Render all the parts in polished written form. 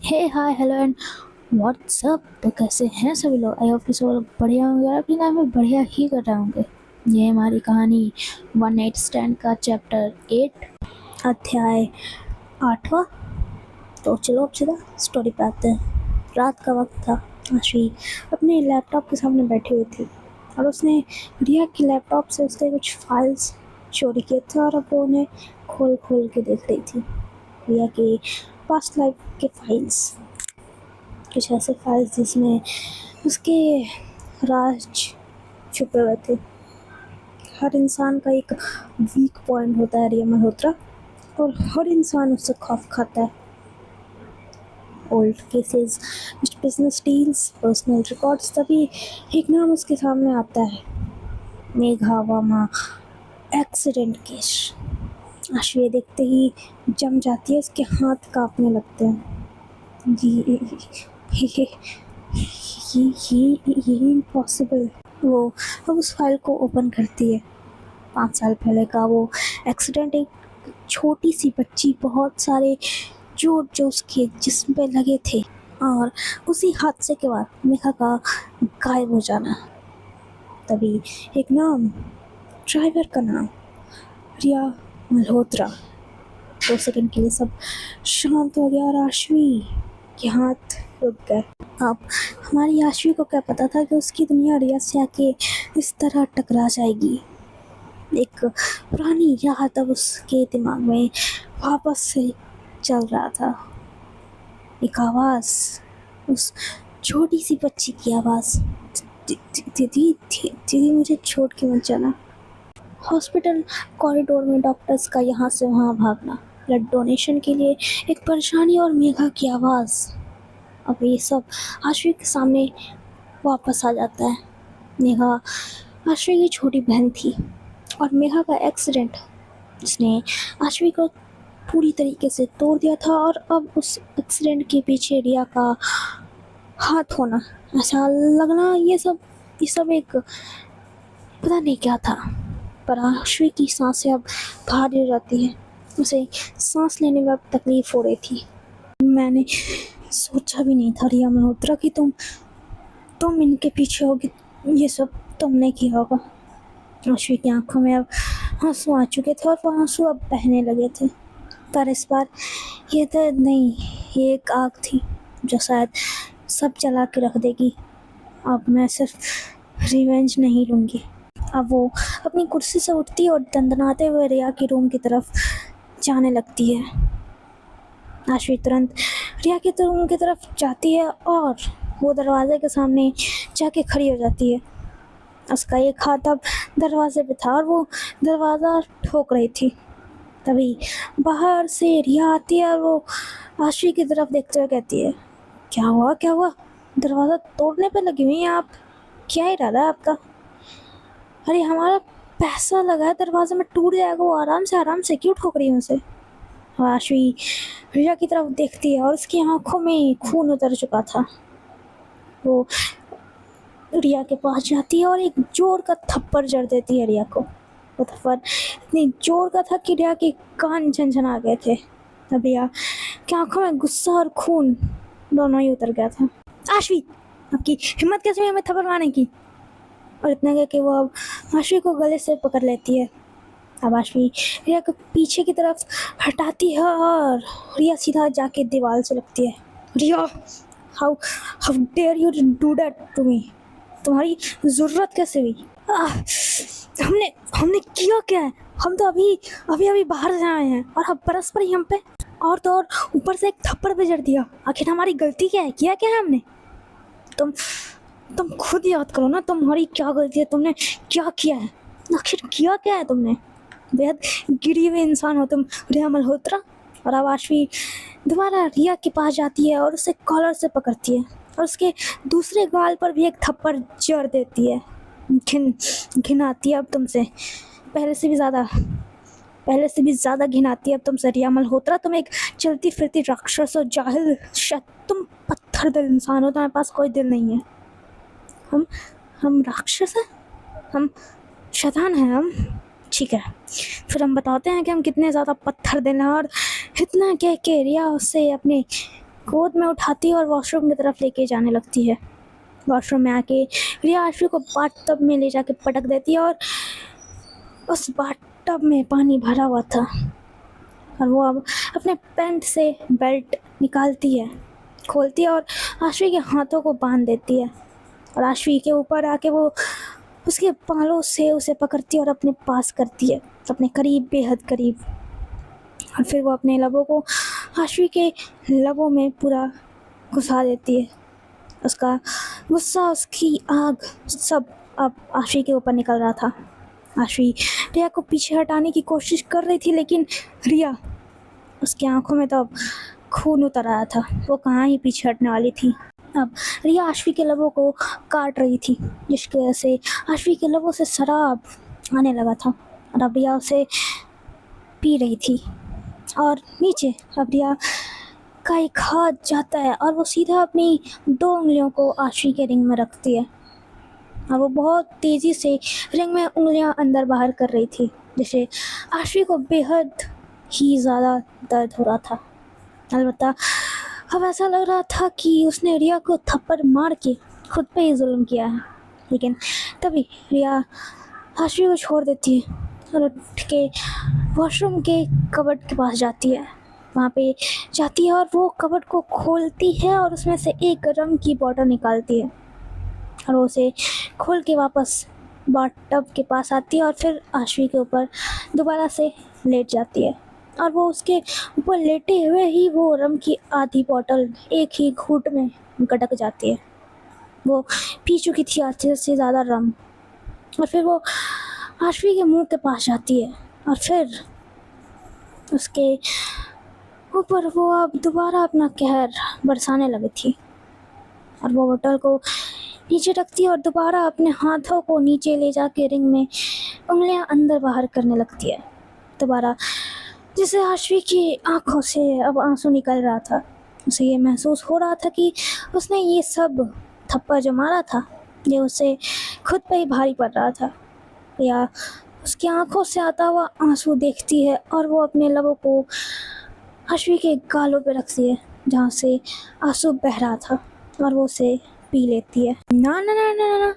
Hey hi hello and what's up. तो कैसे हैं सभी लोग? आई होप कि सब लोग बढ़िया होंगे और अपनी लाइफ में बढ़िया ही कर रहे होंगे। ये हमारी कहानी वन नाइट स्टैंड का चैप्टर 8 अध्याय 8वां। तो चलो अब सीधा स्टोरी पे आते हैं। रात का वक्त था। आशी अपने लैपटॉप के सामने बैठी हुई थी और उसने रिया के लैपटॉप से उसके कुछ फाइल्स चोरी किए थे और अब वो उन्हें खोल खोल के देख रही थी। रिया के पास्ट लाइफ के फाइल्स, कुछ ऐसे फाइल्स जिसमें उसके राज छुपे हुए थे। हर इंसान का एक वीक पॉइंट होता है रिया मल्होत्रा, और हर इंसान उससे खौफ खाता है। Old cases, business deals, personal records, तभी एक नाम उसके सामने आता है, मेघा वर्मा एक्सीडेंट केस। आशु देखते ही जम जाती है, उसके हाथ कांपने लगते हैं। ये इम्पॉसिबल। वो अब उस फाइल को ओपन करती है। 5 साल पहले का वो एक्सीडेंट, एक छोटी सी बच्ची, बहुत सारे चोट जो उसके जिस्म पे लगे थे, और उसी हादसे के बाद मेघा का गायब हो जाना। तभी एक नाम, ड्राइवर का नाम, रिया मल्होत्रा। 2 सेकंड के लिए सब शांत हो गया और आशवी के हाथ रुक गए। अब हमारी आशवी को क्या पता था कि उसकी दुनिया रिया से आके इस तरह टकरा जाएगी। एक पुरानी याद अब उसके दिमाग में वापस से चल रहा था। एक आवाज़, उस छोटी सी बच्ची की आवाज़, दीदी दीदी मुझे छोड़ के मत जाना। हॉस्पिटल कॉरिडोर में डॉक्टर्स का यहाँ से वहाँ भागना, ब्लड डोनेशन के लिए एक परेशानी, और मेघा की आवाज़। अब ये सब आशवी के सामने वापस आ जाता है। मेघा आशवी की छोटी बहन थी, और मेघा का एक्सीडेंट जिसने आशवी को पूरी तरीके से तोड़ दिया था, और अब उस एक्सीडेंट के पीछे रिया का हाथ होना, ऐसा लगना, ये सब एक पता नहीं क्या था। पर आशवी की सांसें अब भारी हो जाती है। उसे सांस लेने में अब तकलीफ हो रही थी। मैंने सोचा भी नहीं था रिया मल्होत्रा कि तुम इनके पीछे होगी। ये सब तुमने किया होगा। आशवी की आंखों में अब आंसू आ चुके थे, और वो आंसू अब बहने लगे थे। पर इस बार ये दर्द नहीं, ये एक आग थी जो शायद सब जला के रख देगी। अब मैं सिर्फ रिवेंज नहीं लूँगी। अब वो अपनी कुर्सी से उठती और दंदनाते हुए रिया के रूम की तरफ जाने लगती है। आशवी तुरंत रिया के रूम की तरफ जाती है और वो दरवाजे के सामने जाके खड़ी हो जाती है। उसका एक हाथ अब दरवाजे पे था और वो दरवाज़ा ठोक रही थी। तभी बाहर से रिया आती है और वो आशवी की तरफ देखते हुए कहती है, क्या हुआ क्या हुआ? दरवाज़ा तोड़ने पे लगी हुई हैं आप? क्या इरादा है आपका? अरे हमारा पैसा लगा है दरवाजे में, टूट जाएगा। वो आराम से क्यों ठोक रही है उसे? आशवी रिया की तरफ देखती है और उसकी आंखों में खून उतर चुका था। वो रिया के पास जाती है और एक जोर का थप्पड़ जड़ देती है रिया को। वो थप्पड़ इतनी जोर का था कि रिया के कान झनझना गए थे। तब रिया की आंखों में गुस्सा और खून दोनों ही उतर गया था। आशवी, आपकी हिम्मत कैसे हुई हमें थप्पड़ मारने की? और इतना कह के वो अब आशवी को गले से पकड़ लेती है। अब आशवी रिया को पीछे की तरफ हटाती है और रिया सीधा जाके दीवार से लगती है। Riya, how how dare you do that to me? तुम्हारी ज़रूरत कैसे हुई? हमने हमने किया क्या है? हम तो अभी अभी अभी बाहर से आए हैं और हम परस्पर ही हम पे, और तो और ऊपर से एक थप्पड़ भी जड़ दिया। आखिर हमारी गलती क्या है? किया क्या है हमने? तुम खुद याद करो ना, तुम्हारी क्या गलती है? तुमने क्या किया है? आखिर किया क्या है तुमने? बेहद गिरी हुई इंसान हो तुम रिया मल्होत्रा। और अब आशवी दोबारा रिया के पास जाती है और उसे कॉलर से पकड़ती है और उसके दूसरे गाल पर भी एक थप्पड़ जड़ देती है। घिन आती है अब तुमसे, पहले से भी ज़्यादा घिन आती है अब तुमसे रिया मल्होत्रा। तुम एक चलती फिरती राक्षस हो, जाहिल, तुम पत्थर दिल इंसान हो, तुम्हारे पास कोई दिल नहीं है। हम राक्षस हैं? हम शैतान हैं हम? ठीक है, फिर हम बताते हैं कि हम कितने ज़्यादा पत्थर दिल हैं। और इतना कह के रिया उससे अपने गोद में उठाती है और वॉशरूम की तरफ लेके जाने लगती है। वॉशरूम में आके रिया आशवी को बाथटब में ले जाके पटक देती है और उस बाथटब में पानी भरा हुआ था और वो अब अपने पैंट से बेल्ट निकालती है, खोलती है और आशवी के हाथों को बांध देती है और आशवी के ऊपर आके वो उसके बालों से उसे पकड़ती है और अपने पास करती है, अपने करीब, बेहद करीब। और फिर वो अपने लबों को आशवी के लबों में पूरा घुसा देती है। उसका गुस्सा, उसकी आग सब अब आशवी के ऊपर निकल रहा था। आशवी रिया को पीछे हटाने की कोशिश कर रही थी, लेकिन रिया, उसकी आंखों में तो अब खून उतर आया था। वो कहाँ ही पीछे हटने वाली थी। अब रिया आशवी के लबों को काट रही थी, जिसकी वजह से आशवी के लबों से शराब आने लगा था और अब रिया उसे पी रही थी। और नीचे अब रिया का एक हाथ जाता है और वो सीधा अपनी 2 उंगलियों को आशवी के रिंग में रखती है और वो बहुत तेज़ी से रिंग में उंगलियां अंदर बाहर कर रही थी, जिससे आशवी को बेहद ही ज़्यादा दर्द हो रहा था। अलबत्ता अब ऐसा लग रहा था कि उसने रिया को थप्पड़ मार के खुद पे ही जुल्म किया है। लेकिन तभी रिया आशवी को छोड़ देती है और उठ के वॉशरूम के कबर्ड के पास जाती है। वहाँ पे जाती है और वो कबर्ड को खोलती है और उसमें से एक रम की बॉटल निकालती है और वो उसे खोल के वापस बाथटब के पास आती है और फिर आशवी के ऊपर दोबारा से लेट जाती है और वो उसके ऊपर लेटे हुए ही वो रम की आधी बॉटल एक ही घूंट में गटक जाती है। वो पी चुकी थी आधे से ज़्यादा रम और फिर वो आशवी के मुंह के पास जाती है और फिर उसके ऊपर वो अब दोबारा अपना कहर बरसाने लगी थी और वो बोतल को नीचे रखती है और दोबारा अपने हाथों को नीचे ले जाके रिंग में उंगलियां अंदर बाहर करने लगती है दोबारा, जिसे आशवी की आंखों से अब आंसू निकल रहा था। उसे ये महसूस हो रहा था कि उसने ये सब थप्पड़ जो मारा था ये उसे खुद पे ही भारी पड़ रहा था। या उसकी आंखों से आता हुआ आंसू देखती है और वो अपने लबों को आशवी के गालों पे रखती है जहाँ से आंसू बह रहा था और वो उसे पी लेती है। ना ना ना ना ना,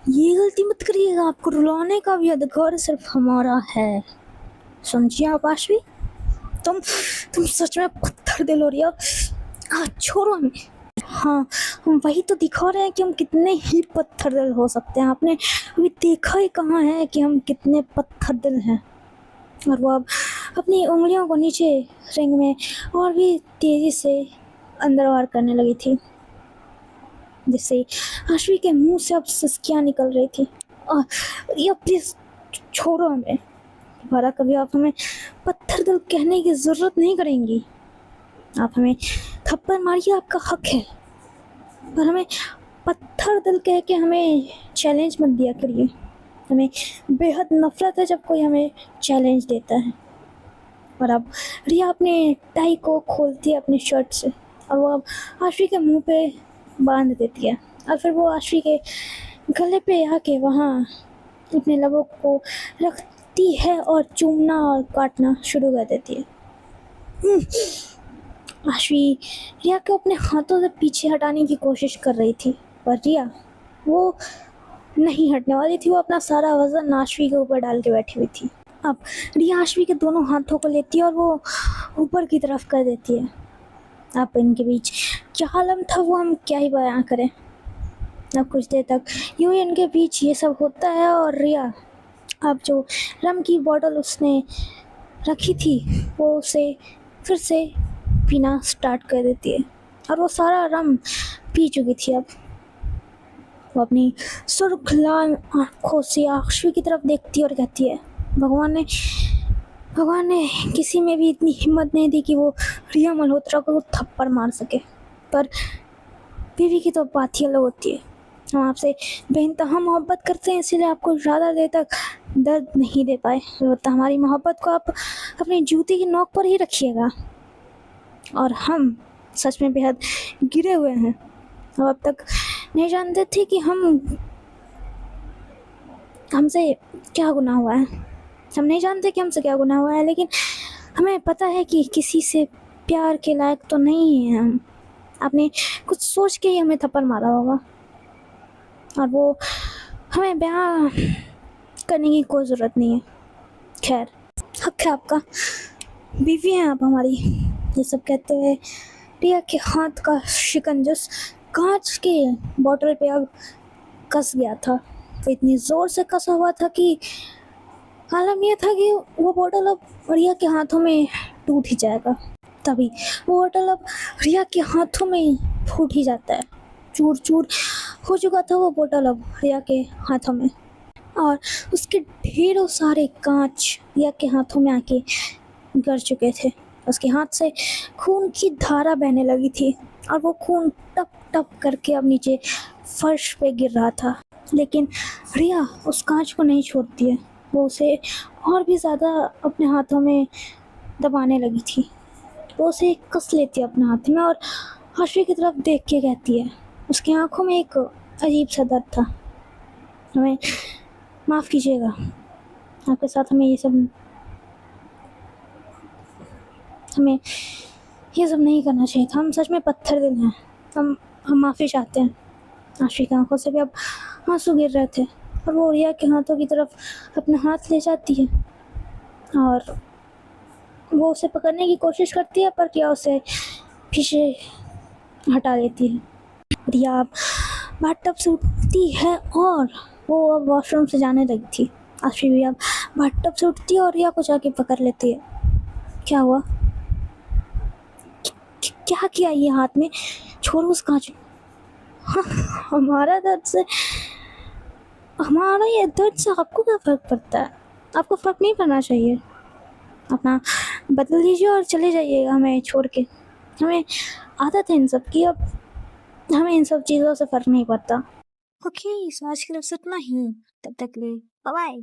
ये गलती मत करिएगा, आपको रुलाने का भी अधिकार सिर्फ हमारा है, समझिए आप आशवी। तुम सच में पत्थर दिल हो रही हो। छोड़ो हमें। हाँ, हम वही तो दिखा रहे हैं कि हम कितने ही पत्थर दिल हो सकते हैं। आपने अभी देखा ही कहाँ है कि हम कितने पत्थर दिल हैं। और वो अब अपनी उंगलियों को नीचे रिंग में और भी तेज़ी से अंदर बाहर करने लगी थी, जिससे आशवी के मुंह से अब सिसकियाँ निकल रही थी। ये प्लीज़ छोड़ो हमें, दोबारा कभी आप हमें पत्थर दिल कहने की ज़रूरत नहीं करेंगी। आप हमें थप्पड़ मारिए, आपका हक है, पर हमें पत्थर दिल कह के हमें चैलेंज मत दिया करिए। हमें बेहद नफ़रत है जब कोई हमें चैलेंज देता है। और अब रिया अपने टाई को खोलती है अपनी शर्ट से और वो अब आशवी के मुंह पे बांध देती है और फिर वो आशवी के गले पे आके वहाँ अपने लबों को रखती है और चूमना और काटना शुरू कर देती है। आशवी रिया को अपने हाथों से पीछे हटाने की कोशिश कर रही थी, पर रिया वो नहीं हटने वाली थी। वो अपना सारा वजन आशवी के ऊपर डाल के बैठी हुई थी। अब रिया आशवी के दोनों हाथों को लेती है और वो ऊपर की तरफ कर देती है। अब इनके बीच क्या आलम था वो हम क्या ही बयां करें। अब कुछ देर तक यूं ही इनके बीच ये सब होता है और रिया अब जो रम की बोतल उसने रखी थी वो उसे फिर से पीना स्टार्ट कर देती है और वो सारा रम पी चुकी थी। अब वो अपनी सुर्ख लाल आँखों से आशवी की तरफ देखती है और कहती है, भगवान ने किसी में भी इतनी हिम्मत नहीं दी कि वो रिया मल्होत्रा को थप्पड़ मार सके। पर बीवी की तो बात ही अलग होती है। हम आपसे बेइंतहा मोहब्बत करते हैं, इसीलिए आपको ज़्यादा देर तक दर्द नहीं दे पाए। अलबत्ता हमारी मोहब्बत को आप अपनी जूती की नोक पर ही रखिएगा। और हम सच में बेहद गिरे हुए हैं। हम अब तक नहीं जानते थे कि हमसे क्या गुनाह हुआ है। हम नहीं जानते कि हमसे क्या गुनाह हुआ है, लेकिन हमें पता है कि किसी से प्यार के लायक तो नहीं है हम। आपने कुछ सोच के ही हमें थप्पड़ मारा होगा, और वो हमें बयां करने की कोई ज़रूरत नहीं है। खैर, हक है आपका, बीवी हैं आप हमारी। ये सब कहते हुए रिया के हाथ का शिकंजस कांच के बॉटल पे अब कस गया था। वो इतनी ज़ोर से कसा हुआ था कि आलम यह था कि वो बॉटल अब रिया के हाथों में टूट ही जाएगा। तभी वो बॉटल अब रिया के हाथों में फूट ही जाता है। चूर चूर हो चुका था वो बॉटल अब रिया के हाथों में, और उसके ढेरों सारे कांच रिया के हाथों में आके गिर चुके थे। उसके हाथ से खून की धारा बहने लगी थी, और वो खून टप टप करके अब नीचे फर्श पे गिर रहा था। लेकिन रिया उस कांच को नहीं छोड़ती है। वो उसे और भी ज़्यादा अपने हाथों में दबाने लगी थी। वो उसे कस लेती है अपने हाथ में, और आशवी की तरफ देख के कहती है, उसकी आंखों में एक अजीब सा दर्द था। हमें माफ़ कीजिएगा, आपके साथ हमें ये सब नहीं करना चाहिए था। हम सच में पत्थर दिल हैं। हम माफ़ी चाहते हैं। आशवी की आंखों से भी अब आंसू गिर रहे थे, और वो रिया के हाथों की तरफ अपना हाथ ले जाती है, और वो उसे पकड़ने की कोशिश करती है, पर रिया उसे पीछे हटा लेती है। रिया अब बाथटब से उठती है, और वो अब वॉशरूम से जाने लगी थी। आशवी भी अब बाथटब से उठती है और रिया को जाके पकड़ लेती है। क्या हुआ? क्या किया ये हाथ में? छोड़ो उस कांच। हमारा दर्द से हमारा ये दर्द से आपको क्या फ़र्क पड़ता है? आपको फ़र्क नहीं पड़ना चाहिए। अपना बदल दीजिए और चले जाइएगा हमें छोड़ के। हमें आदत है इन सब की, अब हमें इन सब चीज़ों से फ़र्क नहीं पड़ता। ओके, सो आज के लिए बस इतना ही। तब तक के लिए बाय बाय।